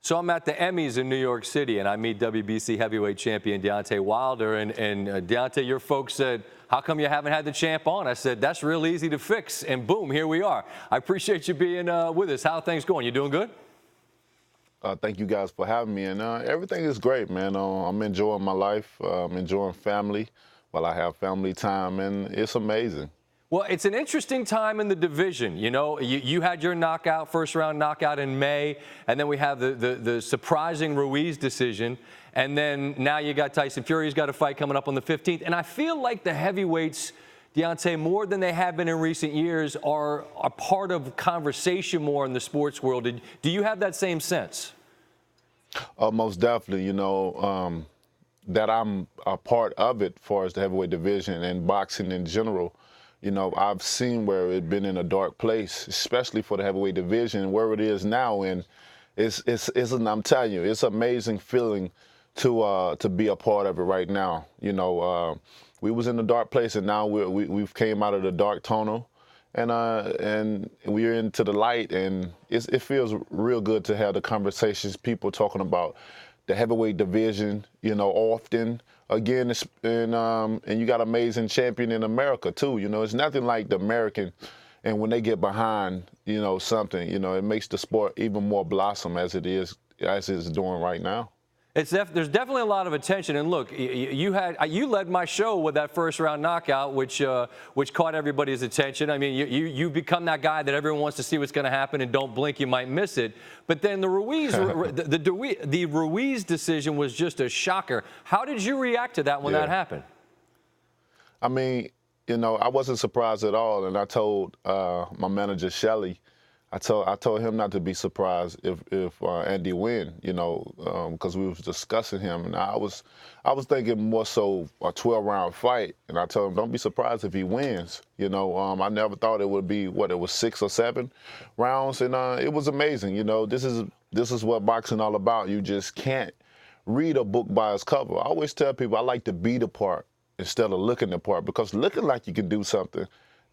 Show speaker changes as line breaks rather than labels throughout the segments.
So I'm at the Emmys in New York City, and I meet WBC heavyweight champion Deontay Wilder. And Deontay, your folks said, how come you haven't had the champ on? I said, that's real easy to fix. And boom, here we are. I appreciate you being with us. How are things going? You doing good?
Thank you guys for having me. And everything is great, man. I'm enjoying my life. I'm enjoying family while I have family time, and it's amazing.
Well, it's an interesting time in the division. You know, you had your knockout, first-round knockout in May, and then we have the surprising Ruiz decision, and then now you got Tyson Fury's got a fight coming up on the 15th. And I feel like the heavyweights, Deontay, more than they have been in recent years, are a part of conversation more in the sports world. Do you have that same sense?
Most definitely, you know, that I'm a part of it as far as the heavyweight division and boxing in general. You know, I've seen where it's been in a dark place, especially for the heavyweight division, where it is now. And I'm telling you, it's an amazing feeling to be a part of it right now. You know, we was in a dark place, and now we've came out of the dark tunnel, and we're into the light, and it feels real good to have the conversations, people talking about the heavyweight division, you know, often. Again, and you got an amazing champion in America, too. You know, it's nothing like the American. And when they get behind, you know, something, you know, it makes the sport even more blossom as it's doing right now.
There's definitely a lot of attention. And look, you led my show with that first-round knockout, which caught everybody's attention. I mean, you become that guy that everyone wants to see what's going to happen, and don't blink, you might miss it. But then the Ruiz, the Ruiz decision was just a shocker. How did you react to that when that happened?
I mean, you know, I wasn't surprised at all, and I told my manager Shelly, I told him not to be surprised if Andy win, you know, because we was discussing him, and I was thinking more so a 12-round fight, and I told him don't be surprised if he wins, you know. I never thought it would be it was 6 or 7 rounds, and it was amazing, you know. This is what boxing all about. You just can't read a book by its cover. I always tell people I like to be the part instead of looking the part, because looking like you can do something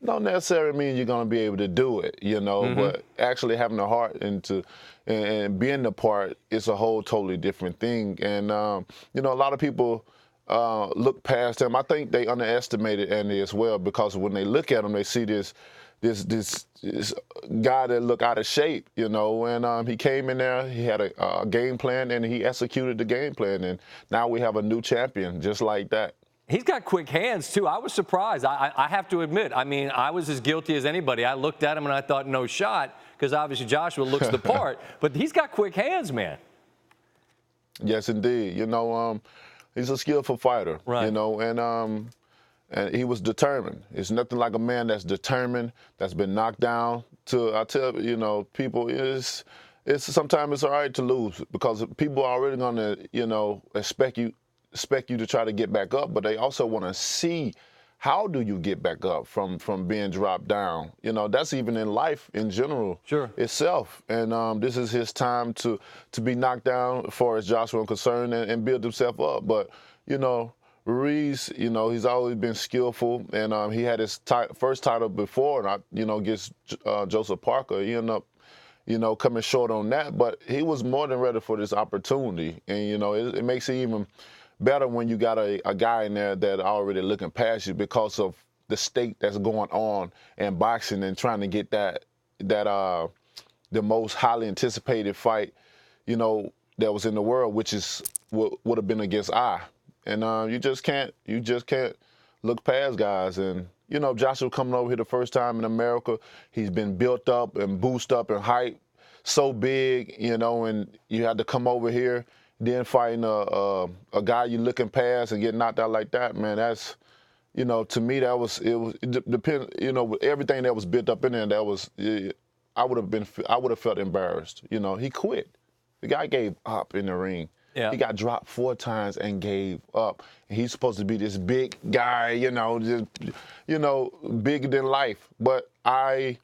don't necessarily mean you're going to be able to do it, you know, but actually having the heart and being the part is a whole totally different thing. And, you know, a lot of people look past him. I think they underestimated Andy as well, because when they look at him, they see this guy that look out of shape, you know, and he came in there, he had a game plan, and he executed the game plan. And now we have a new champion just like that.
He's got quick hands, too. I was surprised. I have to admit, I mean, I was as guilty as anybody. I looked at him and I thought, no shot, because obviously Joshua looks the part. But he's got quick hands, man.
Yes, indeed. You know, he's a skillful fighter,
right.
You know, and he was determined. It's nothing like a man that's determined, that's been knocked down. I tell, you know, people, sometimes it's all right to lose, because people are already going to, you know, expect you to try to get back up, but they also want to see how do you get back up from being dropped down. You know, that's even in life in general itself. And this is his time to be knocked down as far as Joshua is concerned, and build himself up. But, you know, Ruiz, you know, he's always been skillful, and he had his first title before, and you know, against Joseph Parker. He ended up, you know, coming short on that, but he was more than ready for this opportunity. And, you know, it makes it even better when you got a guy in there that already looking past you, because of the state that's going on in boxing, and trying to get the most highly anticipated fight, you know, that was in the world, which is would have been against I. And you just can't look past guys. And, you know, Joshua coming over here the first time in America, he's been built up and boosted up and hyped so big, you know, and you had to come over here. Then fighting a guy you looking past and getting knocked out like that, man, that's, you know, to me it depends, you know, with everything that was built up in there, I would have felt embarrassed. You know, he quit. The guy gave up in the ring.
Yeah.
He got dropped 4 times and gave up. And he's supposed to be this big guy, you know, just, you know, bigger than life. But I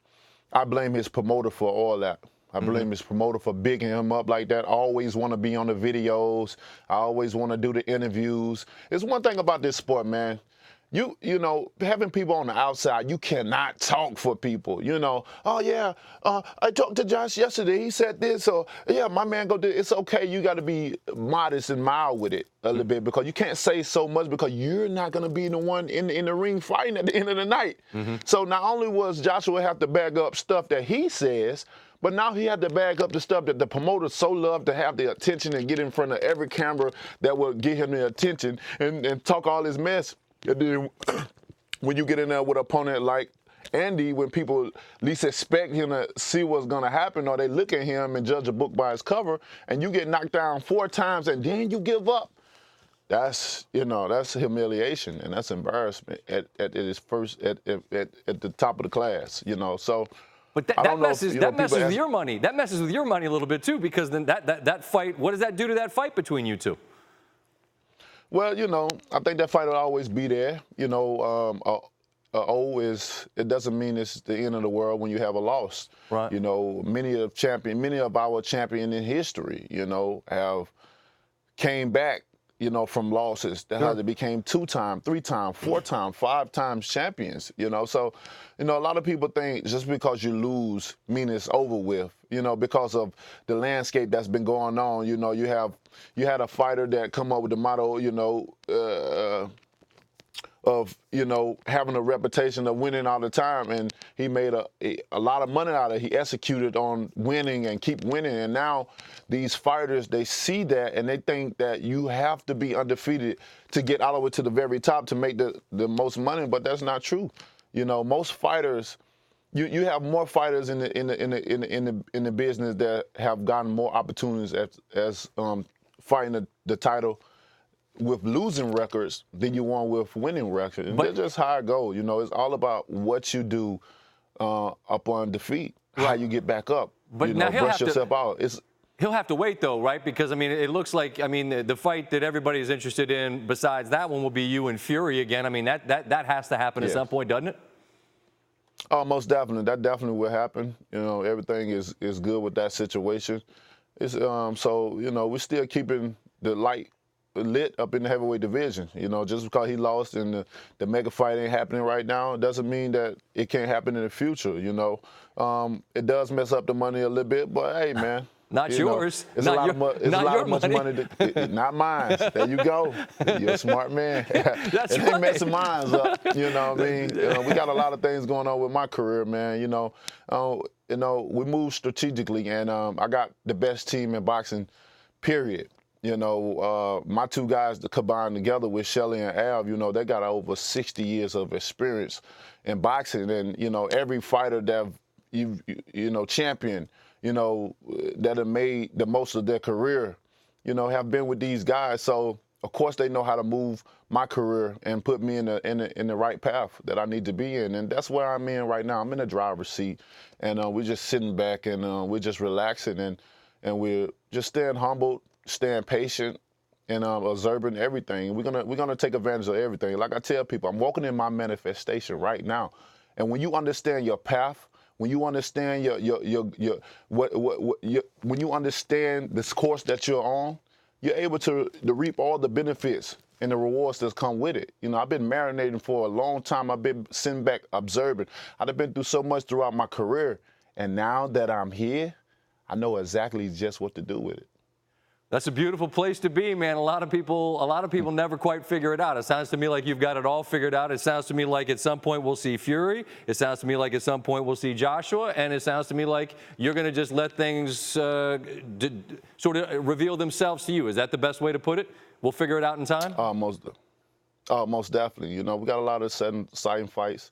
blame his promoter for all that. I blame his promoter for bigging him up like that. I always want to be on the videos. I always want to do the interviews. It's one thing about this sport, man. you know, having people on the outside, you cannot talk for people. You know, oh yeah, I talked to Josh yesterday. He said this, or yeah, my man go do. It's okay. You got to be modest and mild with it a little bit, because you can't say so much, because you're not gonna be the one in the ring fighting at the end of the night. So not only was Joshua have to bag up stuff that he says, but now he had to bag up the stuff that the promoters so love to have the attention and get in front of every camera that will get him the attention and talk all this mess. And then when you get in there with an opponent like Andy, when people at least expect him to see what's going to happen, or they look at him and judge a book by its cover, and you get knocked down 4 times and then you give up, that's, you know, that's humiliation and that's embarrassment at its first at the top of the class, you know. So.
But that messes with your money. That messes with your money a little bit too, because then that fight, what does that do to that fight between you two?
Well, you know, I think that fight will always be there. You know, it doesn't mean it's the end of the world when you have a loss.
Right.
You know, many of our champions in history, you know, have came back, you know, from losses. That's how they became 2-time, 3-time, 4-time, 5 times champions, you know. So, you know, a lot of people think just because you lose mean it's over with, you know, because of the landscape that's been going on. You know, you had a fighter that come up with the motto, you know, of, you know, having a reputation of winning all the time, and he made a lot of money out of it. He executed on winning and keep winning, and now these fighters, they see that and they think that you have to be undefeated to get all the way to the very top to make the most money, but that's not true. You know, most fighters, you have more fighters in the business that have gotten more opportunities as fighting the title with losing records than you won with winning records. And that's just how it goes. You know, it's all about what you do upon defeat, how you get back up.
But
you
now
know, brush yourself out.
He'll have to wait, though, right? Because, I mean, it looks like, I mean, the fight that everybody is interested in besides that one will be you and Fury again. I mean, that has to happen at some point, doesn't it?
Oh, most definitely. That definitely will happen. You know, everything is good with that situation. It's so, you know, we're still keeping the light lit up in the heavyweight division. You know, just because he lost and the mega fight ain't happening right now doesn't mean that it can't happen in the future. You know, it does mess up the money a little bit, but hey, man.
Not yours.
It's a lot of money. Not mine. There you go. You're a smart man.
That's
it ain't messing mine up. You know what I mean? We got a lot of things going on with my career, man. You know, we move strategically, and I got the best team in boxing, period. You know, my 2 guys that combined together with Shelly and Av, you know, they got over 60 years of experience in boxing, and you know, every fighter that you know championed, you know, that have made the most of their career, you know, have been with these guys. So of course they know how to move my career and put me in the right path that I need to be in, and that's where I'm in right now. I'm in the driver's seat, and we're just sitting back and we're just relaxing and we're just staying humbled, staying patient, and observing everything. We're gonna take advantage of everything. Like I tell people, I'm walking in my manifestation right now, and when you understand your path, when you understand when you understand this course that you're on, you're able to reap all the benefits and the rewards that come with it. You know, I've been marinating for a long time. I've been sitting back observing. I've been through so much throughout my career, and now that I'm here, I know exactly just what to do with it.
That's a beautiful place to be, man. A lot of people never quite figure it out. It sounds to me like you've got it all figured out. It sounds to me like at some point we'll see Fury. It sounds to me like at some point we'll see Joshua. And it sounds to me like you're going to just let things sort of reveal themselves to you. Is that the best way to put it? We'll figure it out in time?
Most definitely. You know, we got a lot of exciting fights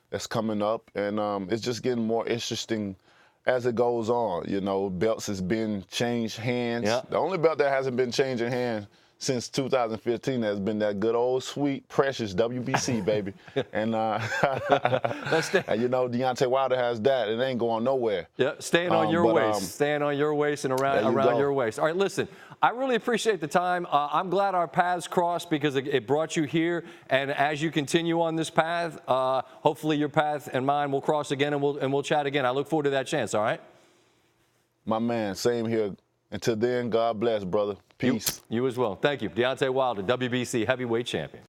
that's coming up. And it's just getting more interesting as it goes on. You know, belts has been changed hands.
Yeah.
The only belt that hasn't been changing hands since 2015 has been that good old sweet precious WBC, baby. And and you know, Deontay Wilder has that. It ain't going nowhere.
Yeah, staying on your waist, staying on your waist and around your waist. All right, listen, I really appreciate the time. I'm glad our paths crossed because it brought you here. And as you continue on this path, hopefully your path and mine will cross again, and we'll chat again. I look forward to that chance. All right.
My man, same here. Until then, God bless, brother. Peace.
You as well. Thank you. Deontay Wilder, WBC heavyweight champion.